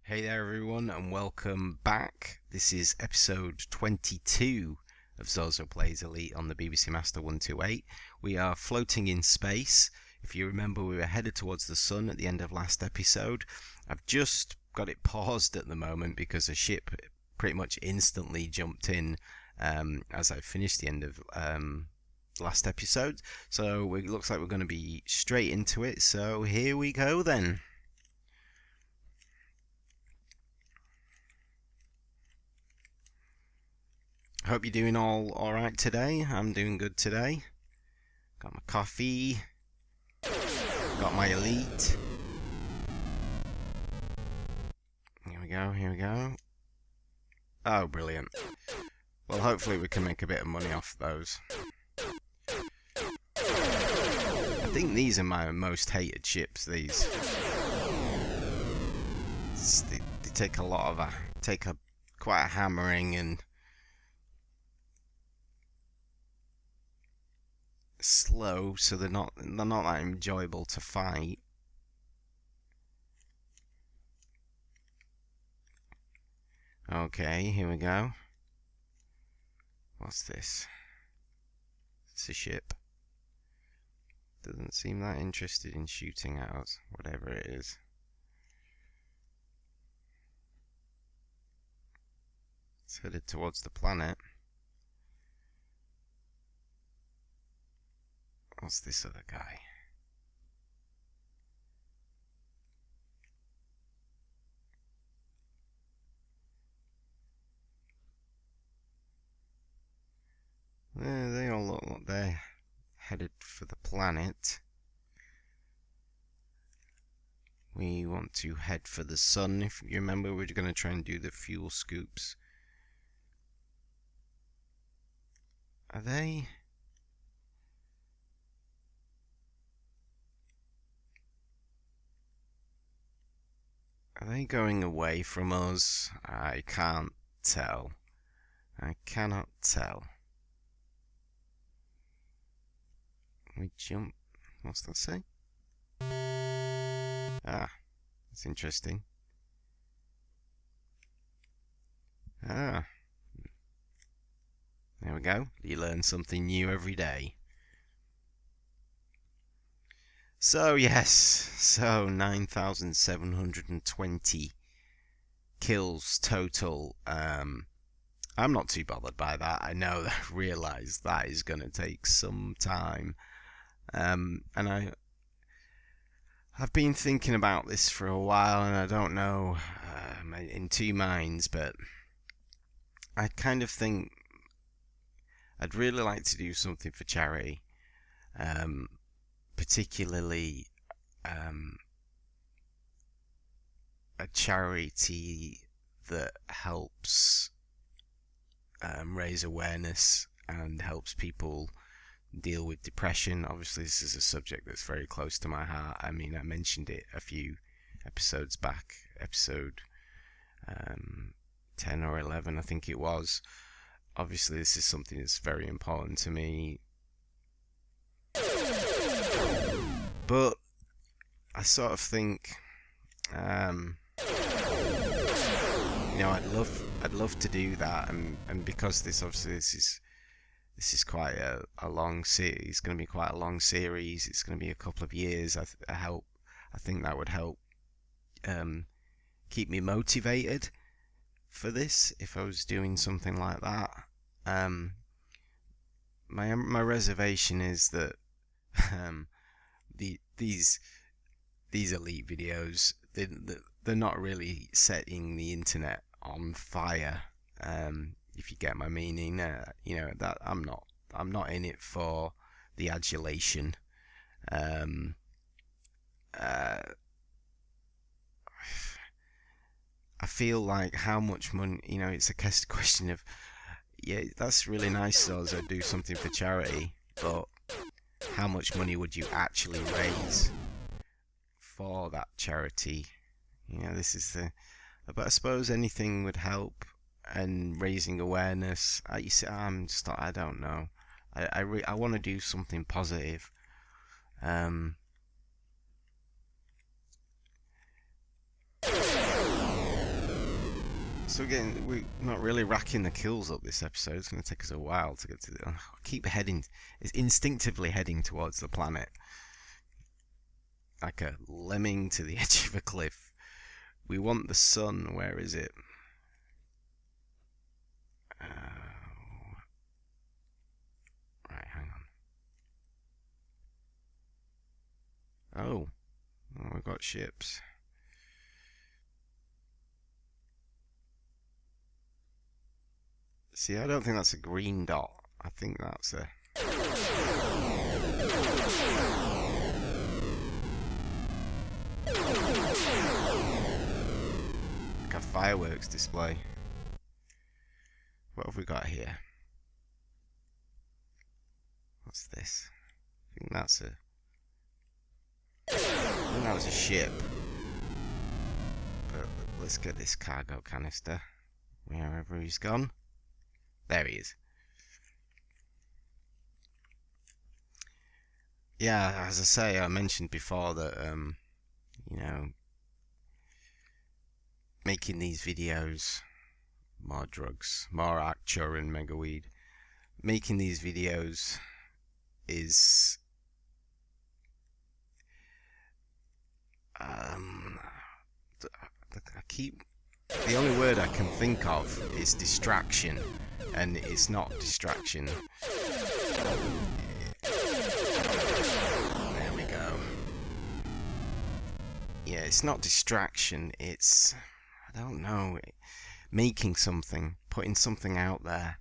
Hey there everyone and welcome back. This is episode 22 of ZorzoPlays Elite on the BBC Master 128. We are floating in space. If you remember, we were headed towards the sun at the end of last episode. I've just got it paused at the moment because a ship pretty much instantly jumped in as I finished the end of last episode. So it looks like we're going to be straight into it. So here we go then. Hope you're doing all right today. I'm doing good today. Got my coffee. Got my elite. Here we go, here we go. Oh, brilliant. Well, hopefully we can make a bit of money off those. I think these are my most hated ships, these. They take a lot of quite a hammering and slow, so they're not that enjoyable to fight. Okay, here we go. What's this? It's a ship. Doesn't seem that interested in shooting at us, whatever it is. It's headed towards the planet. What's this other guy? They all look like they're headed for the planet. We want to head for the sun. If you remember, we're going to try and do the fuel scoops. Are they? Are they going away from us? I can't tell. I cannot tell. We jump. What's that say? Ah, that's interesting. Ah. There we go. You learn something new every day. So yes, so 9,720 kills total. I'm not too bothered by that. I know that I realise that is going to take some time. And I've been thinking about this for a while, and I don't know, in two minds, but I kind of think I'd really like to do something for charity. Particularly a charity that helps raise awareness and helps people deal with depression. Obviously, this is a subject that's very close to my heart. I mean, I mentioned it a few episodes back, episode 10 or 11, I think it was. Obviously, this is something that's very important to me. But I sort of think, you know, I'd love to do that, and because this is quite a long series. It's going to be quite a long series. It's going to be a couple of years. I think that would help keep me motivated for this if I was doing something like that. My reservation is that these elite videos, they're not really setting the internet on fire. If you get my meaning, you know that I'm not in it for the adulation. I feel like how much money, you know, it's a question of, yeah, that's really nice, Zorzo, do something for charity, but how much money would you actually raise for that charity? You know, this is but I suppose anything would help, and raising awareness. You see, I don't know. I want to do something positive. So again, we're not really racking the kills up this episode. It's going to take us a while to get to the... I keep heading... It's instinctively heading towards the planet. Like a lemming to the edge of a cliff. We want the sun. Where is it? Right, hang on. Oh, we've got ships. See, I don't think that's a green dot. I think that's a... like a fireworks display. What have we got here? What's this? I think that's a... I think that was a ship. But let's get this cargo canister. Wherever he's gone. There he is. Yeah, as I say, I mentioned before that, you know, making these videos, more drugs, more Acture and Megaweed, making these videos is, the only word I can think of is distraction. And it's not distraction. There we go. Yeah, it's not distraction. It's, I don't know, making something, putting something out there,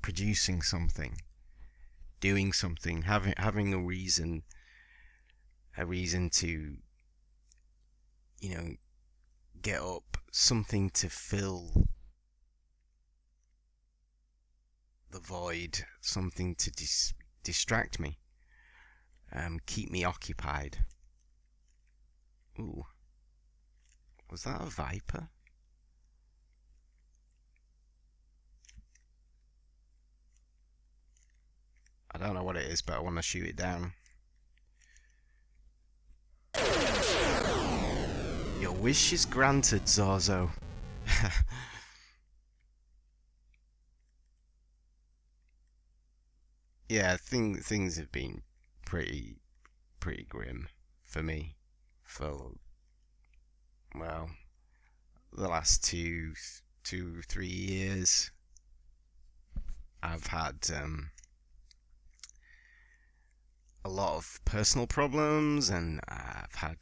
producing something, doing something, having a reason to, you know, get up, something to fill the void, something to distract me, keep me occupied. Ooh, was that a viper? I don't know what it is, but I want to shoot it down. Your wish is granted, Zorzo. Yeah, things have been pretty grim for me for, well, the last 3 years. I've had a lot of personal problems, and I've had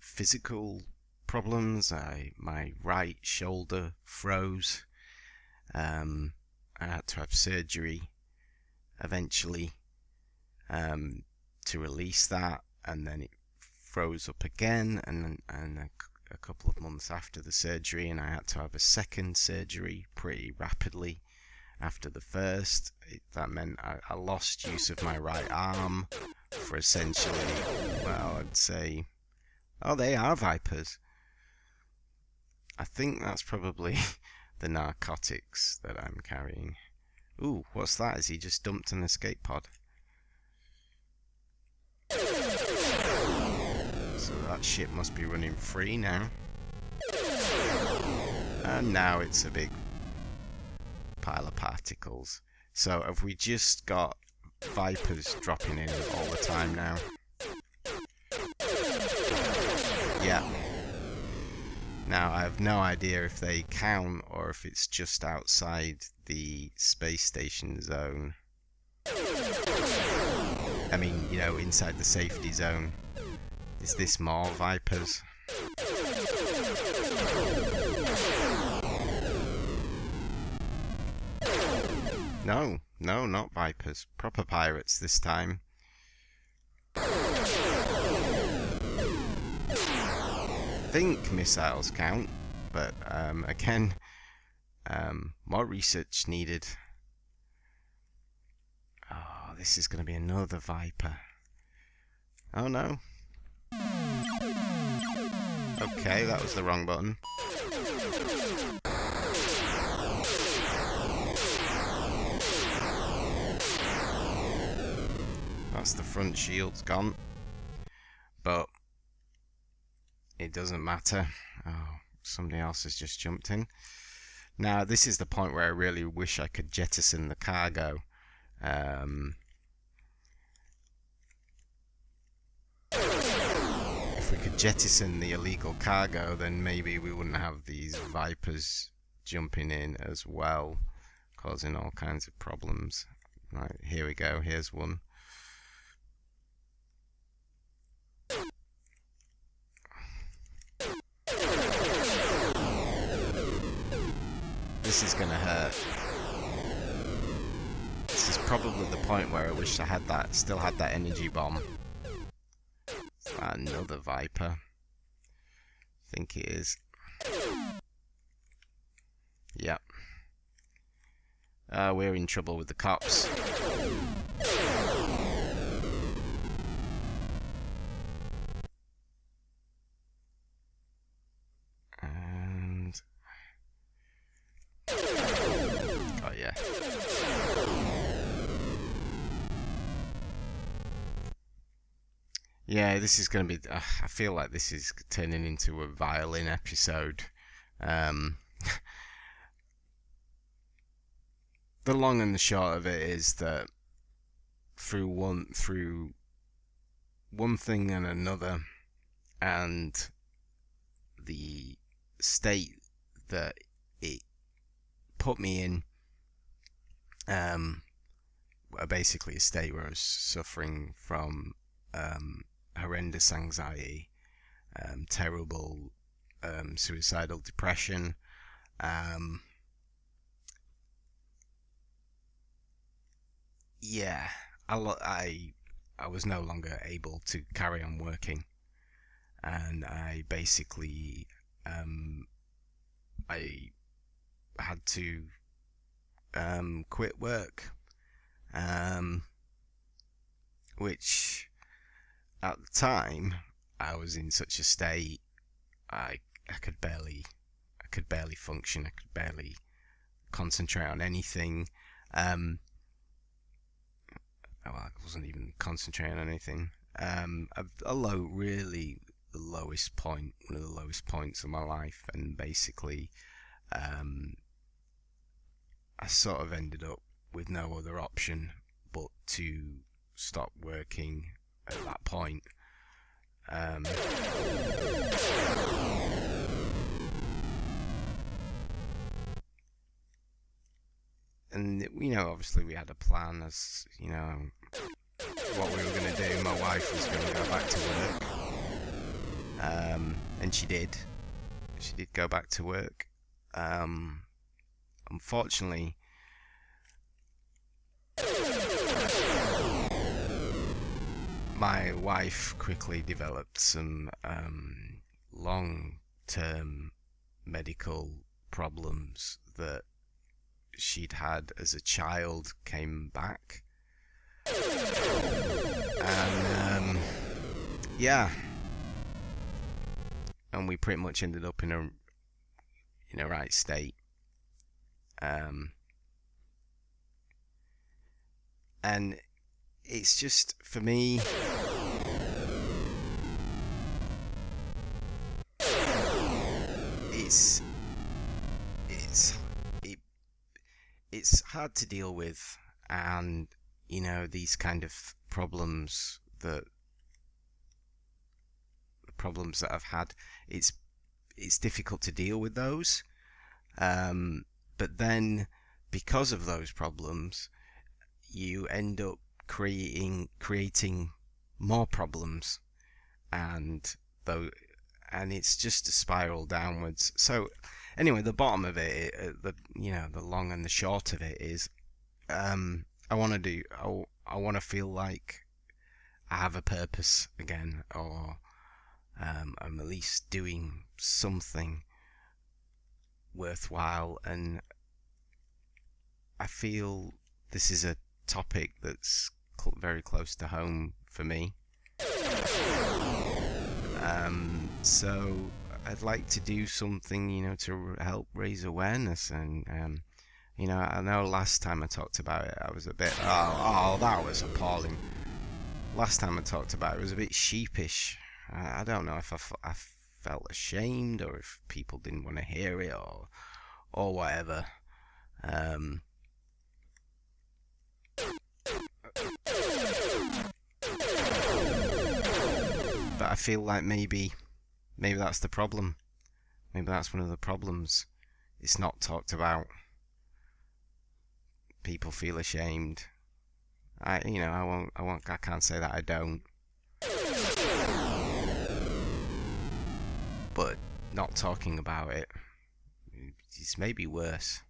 physical problems. My right shoulder froze. I had to have surgery eventually to release that, and then it froze up again, and a couple of months after the surgery, and I had to have a second surgery pretty rapidly after the first. That meant I lost use of my right arm for essentially, well, I'd say, oh, they are vipers. I think that's probably the narcotics that I'm carrying. Ooh, what's that? Is he just dumped an escape pod? So that ship must be running free now. And now it's a big pile of particles. So have we just got vipers dropping in all the time now? Yeah. Now, I have no idea if they count or if it's just outside the space station zone. I mean, you know, inside the safety zone. Is this more vipers? No, not vipers. Proper pirates this time. I think missiles count, but again, more research needed. Oh, this is going to be another viper. Oh no. Okay, that was the wrong button. That's the front shield's gone. But it doesn't matter. Oh, somebody else has just jumped in. Now, this is the point where I really wish I could jettison the cargo. If we could jettison the illegal cargo, then maybe we wouldn't have these vipers jumping in as well, causing all kinds of problems. Right, here we go. Here's one. This is gonna hurt. This is probably the point where I wish I had that, still had that energy bomb. Another viper. I think it is. Yep. We're in trouble with the cops. And oh yeah. Yeah, this is going to be... I feel like this is turning into a violin episode. The long and the short of it is that through one thing and another, and the state that it put me in, basically a state where I was suffering from horrendous anxiety, terrible suicidal depression, yeah, I was no longer able to carry on working, and I basically I had to quit work, which at the time I was in such a state I could barely function. I could barely concentrate on anything. I wasn't even concentrating on anything. Really the lowest point, one of the lowest points of my life, and basically I sort of ended up with no other option but to stop working at that point. And obviously we had a plan, as what we were going to do. My wife was going to go back to work, and she did go back to work. Unfortunately, my wife quickly developed some long-term medical problems that she'd had as a child came back, and yeah, and we pretty much ended up in a right state, and it's just, for me, it's hard to deal with, and these kind of problems, the problems that I've had, it's difficult to deal with those, but then because of those problems you end up creating more problems, and it's just a spiral downwards. So anyway, the bottom of it, the long and the short of it is, I want to feel like I have a purpose again, or I'm at least doing something worthwhile, and I feel this is a topic that's very close to home for me. So I'd like to do something, to help raise awareness, and I know last time I talked about it, I was a bit, that was appalling. Last time I talked about it, I was a bit sheepish. I don't know if I felt ashamed, or if people didn't want to hear it, or whatever. But I feel like maybe that's the problem. Maybe that's one of the problems. It's not talked about. People feel ashamed. I can't say that I don't. But not talking about it is maybe worse.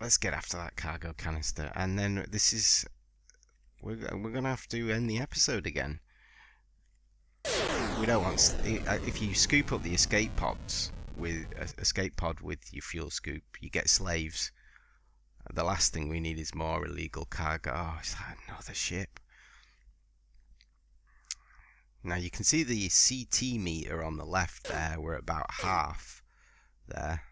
Let's get after that cargo canister, and then we're gonna have to end the episode again. We don't want if you scoop up the escape pods with escape pod with your fuel scoop, you get slaves. The last thing we need is more illegal cargo. Oh, is that another ship? Now you can see the CT meter on the left there. We're about half there.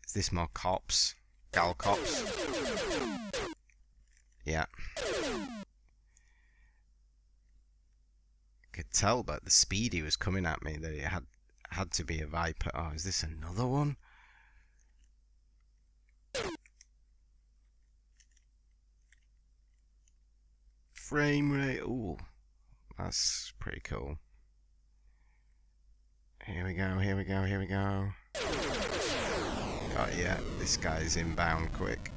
Is this more cops? Galcops? Yeah. Could tell by the speed he was coming at me that it had to be a Viper. Oh, is this another one? Frame rate. Ooh, that's pretty cool. Here we go, here we go, here we go. Oh yeah, this guy's inbound quick.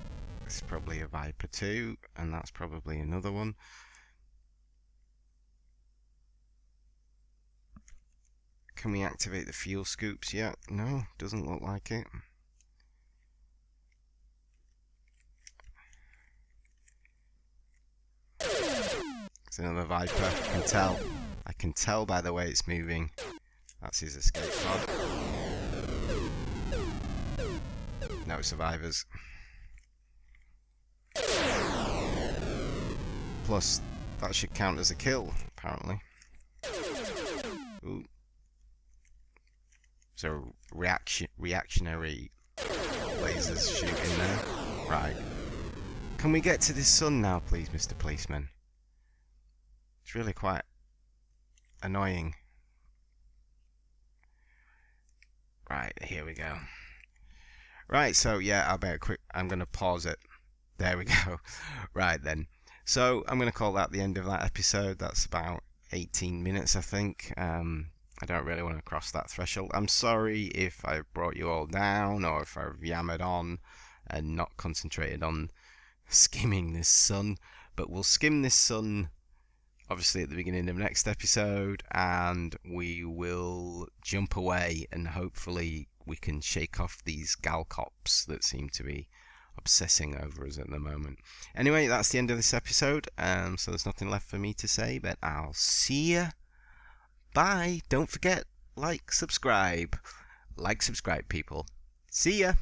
This is probably a Viper 2, and that's probably another one. Can we activate the fuel scoops yet? No, doesn't look like it. It's another Viper. I can tell by the way it's moving. That's his escape pod. No survivors. Plus, that should count as a kill, apparently. Ooh. So, reactionary lasers shooting there. Right. Can we get to this sun now, please, Mr. Policeman? It's really quite annoying. Right, here we go. Right, so yeah, I'm going to pause it. There we go. Right then. So I'm going to call that the end of that episode. That's about 18 minutes, I think. I don't really want to cross that threshold. I'm sorry if I brought you all down, or if I've yammered on and not concentrated on skimming this sun. But we'll skim this sun obviously at the beginning of next episode, and we will jump away, and hopefully we can shake off these Galcops that seem to be obsessing over us at the moment. Anyway, that's the end of this episode, so there's nothing left for me to say, but I'll see ya. Bye. Don't forget, like, subscribe, people. See ya.